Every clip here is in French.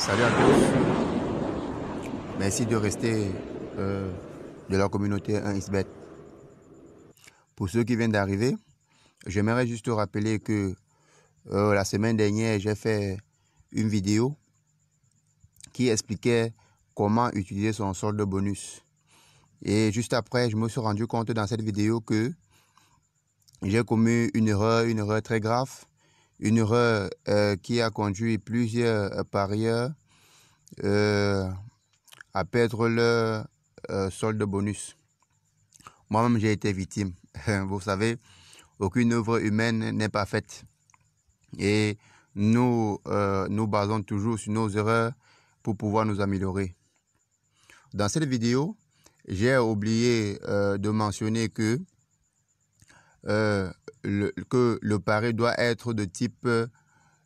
Salut à tous, merci de rester de la communauté 1xBet. Pour ceux qui viennent d'arriver, j'aimerais juste rappeler que la semaine dernière, j'ai fait une vidéo qui expliquait comment utiliser son solde bonus. Et juste après, je me suis rendu compte dans cette vidéo que j'ai commis une erreur très grave, une erreur qui a conduit plusieurs parieurs à perdre leur solde bonus. Moi-même, j'ai été victime. Vous savez, aucune œuvre humaine n'est pas faite. Et nous nous basons toujours sur nos erreurs pour pouvoir nous améliorer. Dans cette vidéo, j'ai oublié de mentionner que le pari doit être de type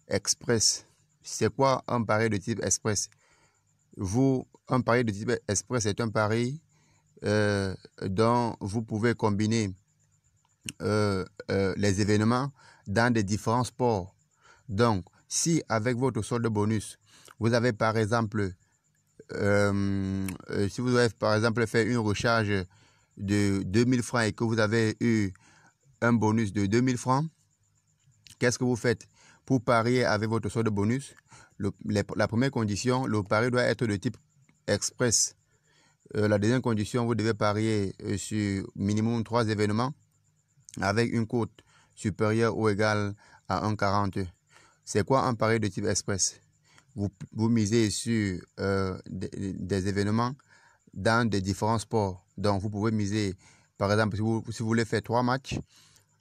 express. C'est quoi un pari de type express? Un pari de type express est un pari dont vous pouvez combiner les événements dans des différents sports. Donc, si avec votre solde bonus, vous avez par exemple, si vous avez par exemple fait une recharge de 2000 francs et que vous avez eu un bonus de 2000 francs, qu'est-ce que vous faites? Pour parier avec votre solde bonus, la première condition, le pari doit être de type express. La deuxième condition, vous devez parier sur minimum 3 événements avec une cote supérieure ou égale à 1,40. C'est quoi un pari de type express? Vous misez sur des événements dans des différents sports. Donc, vous pouvez miser, par exemple, si vous voulez faire 3 matchs,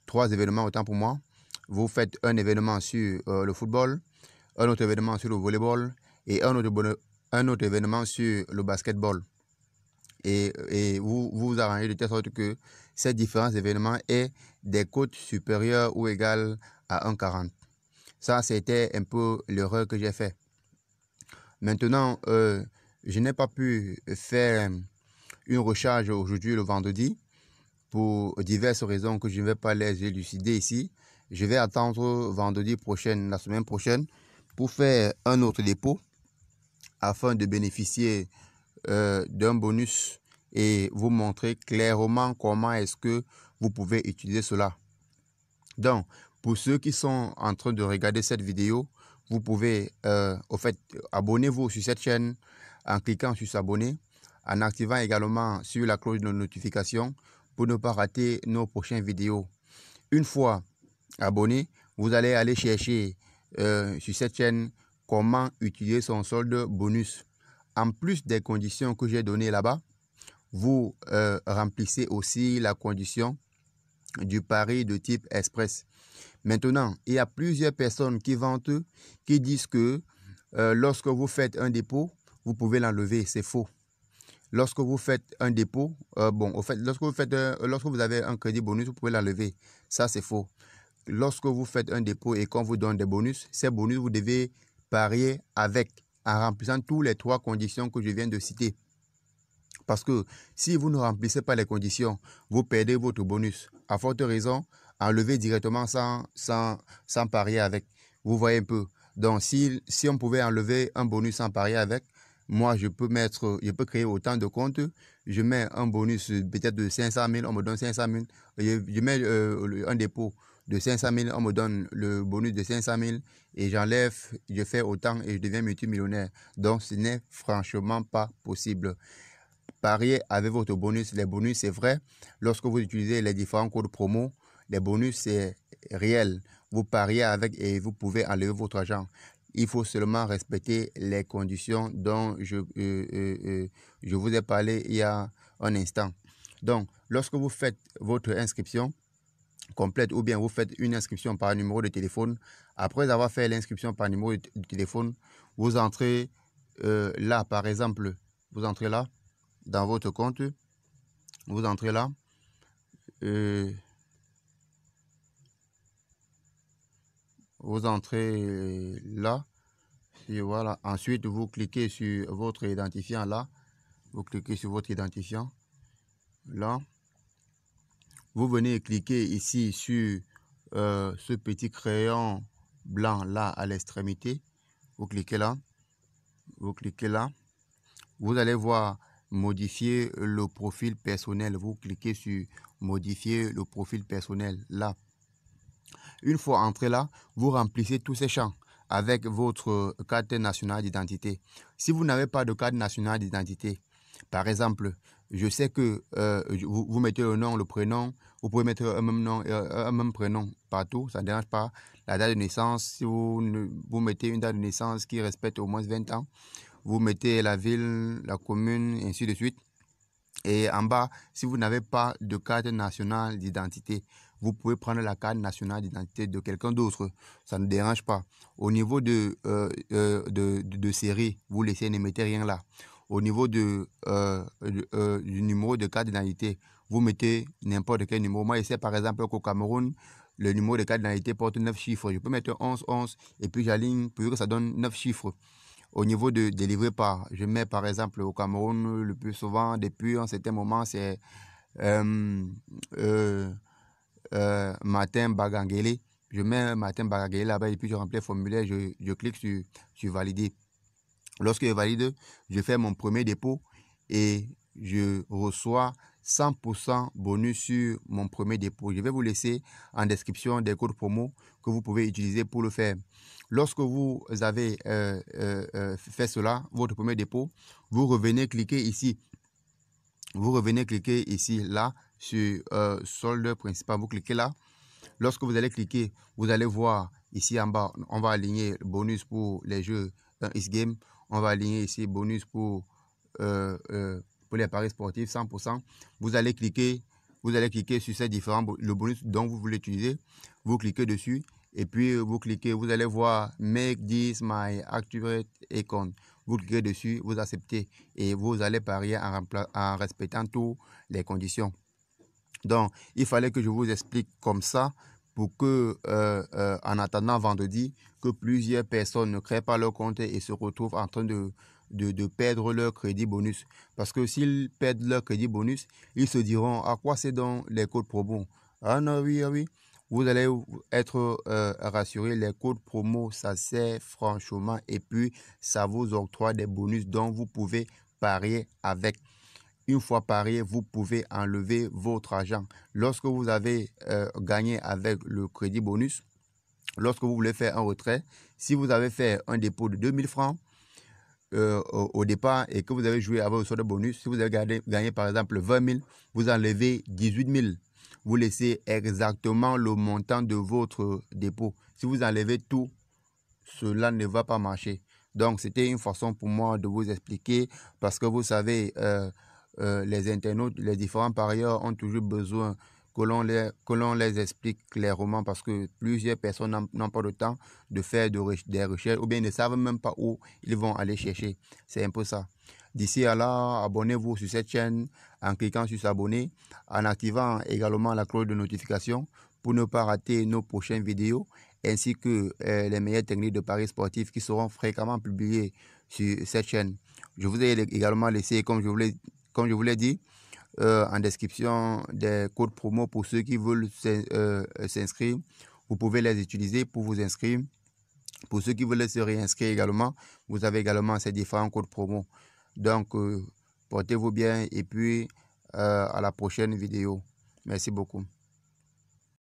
3 événements, autant pour moi, vous faites un événement sur le football, un autre événement sur le volleyball et un autre événement sur le basketball. Et vous arrangez de telle sorte que ces différents événements aient des cotes supérieures ou égales à 1,40. Ça, c'était un peu l'erreur que j'ai fait. Maintenant, je n'ai pas pu faire une recharge aujourd'hui, le vendredi, pour diverses raisons que je ne vais pas les élucider ici. Je vais attendre vendredi prochain, la semaine prochaine, pour faire un autre dépôt afin de bénéficier d'un bonus et vous montrer clairement comment est-ce que vous pouvez utiliser cela. Donc, pour ceux qui sont en train de regarder cette vidéo, vous pouvez, abonnez-vous sur cette chaîne en cliquant sur s'abonner, en activant également sur la cloche de notification pour ne pas rater nos prochaines vidéos. Une fois abonné, vous allez aller chercher sur cette chaîne comment utiliser son solde bonus. En plus des conditions que j'ai données là-bas, vous remplissez aussi la condition du pari de type express. Maintenant, il y a plusieurs personnes qui vantent, qui disent que lorsque vous faites un dépôt, vous pouvez l'enlever. C'est faux. Lorsque vous faites un dépôt, lorsque vous avez un crédit bonus, vous pouvez l'enlever. Ça, c'est faux. Lorsque vous faites un dépôt et qu'on vous donne des bonus, ces bonus, vous devez parier avec, en remplissant toutes les 3 conditions que je viens de citer. Parce que si vous ne remplissez pas les conditions, vous perdez votre bonus. À forte raison, enlevez directement sans parier avec. Vous voyez un peu. Donc, si on pouvait enlever un bonus sans parier avec, moi, je peux créer autant de comptes. Je mets un bonus peut-être de 500 000, on me donne 500 000. Je mets un dépôt de 500 000, on me donne le bonus de 500 000 et j'enlève, je fais autant et je deviens multimillionnaire. Donc, ce n'est franchement pas possible. Parier avec votre bonus. Les bonus, c'est vrai. Lorsque vous utilisez les différents codes promo, les bonus, c'est réel. Vous pariez avec et vous pouvez enlever votre argent. Il faut seulement respecter les conditions dont je vous ai parlé il y a un instant. Donc, lorsque vous faites votre inscription complète ou bien vous faites une inscription par numéro de téléphone, après avoir fait l'inscription par numéro de téléphone, vous entrez là, par exemple, vous entrez là, dans votre compte, vous entrez là, vous entrez là, et voilà. Ensuite, vous cliquez sur votre identifiant là, vous cliquez sur votre identifiant là, vous venez cliquer ici sur ce petit crayon blanc là à l'extrémité, vous cliquez là, Vous cliquez là. Vous allez voir modifier le profil personnel. Vous cliquez sur modifier le profil personnel là. Une fois entré là, vous remplissez tous ces champs avec votre carte nationale d'identité. Si vous n'avez pas de carte nationale d'identité, par exemple, je sais que vous mettez le nom, le prénom, vous pouvez mettre un même nom et un même prénom partout, ça ne dérange pas. La date de naissance, si vous mettez une date de naissance qui respecte au moins 20 ans, vous mettez la ville, la commune, ainsi de suite. Et en bas, si vous n'avez pas de carte nationale d'identité, vous pouvez prendre la carte nationale d'identité de quelqu'un d'autre. Ça ne dérange pas. Au niveau de série, vous laissez, ne mettez rien là. Au niveau du numéro de carte d'identité, vous mettez n'importe quel numéro. Moi, je sais par exemple qu'au Cameroun, le numéro de carte d'identité porte 9 chiffres. Je peux mettre 11, 11 et puis j'aligne pour que ça donne 9 chiffres. Au niveau de délivré par, je mets par exemple au Cameroun, le plus souvent, depuis un certain moment, c'est Martin Bagangele. Je mets Martin Bagangele là-bas et puis je remplis le formulaire, je clique sur valider. Lorsque je valide, je fais mon premier dépôt et je reçois 100% bonus sur mon premier dépôt. Je vais vous laisser en description des codes promo que vous pouvez utiliser pour le faire. Lorsque vous avez fait cela, votre premier dépôt, vous revenez cliquer ici. Vous revenez cliquer ici, là, sur solde principal. Vous cliquez là. Lorsque vous allez cliquer, vous allez voir ici en bas, on va aligner le bonus pour les jeux X-Game. On va aligner ici bonus pour les paris sportifs 100%. Vous allez cliquer sur ces différents, le bonus dont vous voulez utiliser. Vous cliquez dessus et puis vous cliquez, vous allez voir Make this my activate account. Vous cliquez dessus, vous acceptez et vous allez parier en respectant toutes les conditions. Donc, il fallait que je vous explique comme ça pour que, en attendant vendredi, que plusieurs personnes ne créent pas leur compte et se retrouvent en train de perdre leur crédit bonus. Parce que s'ils perdent leur crédit bonus, ils se diront à quoi c'est donc les codes promo. Ah non, oui, ah oui. Vous allez être rassuré, les codes promo, ça sert franchement et puis ça vous octroie des bonus dont vous pouvez parier avec. Une fois parié, vous pouvez enlever votre argent. Lorsque vous avez gagné avec le crédit bonus, lorsque vous voulez faire un retrait, si vous avez fait un dépôt de 2000 francs au départ et que vous avez joué avec le solde de bonus, si vous avez gagné par exemple 20 000, vous enlevez 18 000. Vous laissez exactement le montant de votre dépôt. Si vous enlevez tout, cela ne va pas marcher. Donc, c'était une façon pour moi de vous expliquer parce que vous savez, les internautes, les différents parieurs ont toujours besoin que l'on les explique clairement parce que plusieurs personnes n'ont pas le temps de faire des recherches ou bien ne savent même pas où ils vont aller chercher. C'est un peu ça. D'ici à là, abonnez-vous sur cette chaîne en cliquant sur s'abonner, en activant également la cloche de notification pour ne pas rater nos prochaines vidéos ainsi que les meilleures techniques de paris sportifs qui seront fréquemment publiées sur cette chaîne. Je vous ai également laissé, comme je vous l'ai dit, en description des codes promo pour ceux qui veulent s'inscrire. Vous pouvez les utiliser pour vous inscrire. Pour ceux qui veulent se réinscrire également, vous avez également ces différents codes promo. Donc, portez-vous bien et puis à la prochaine vidéo. Merci beaucoup.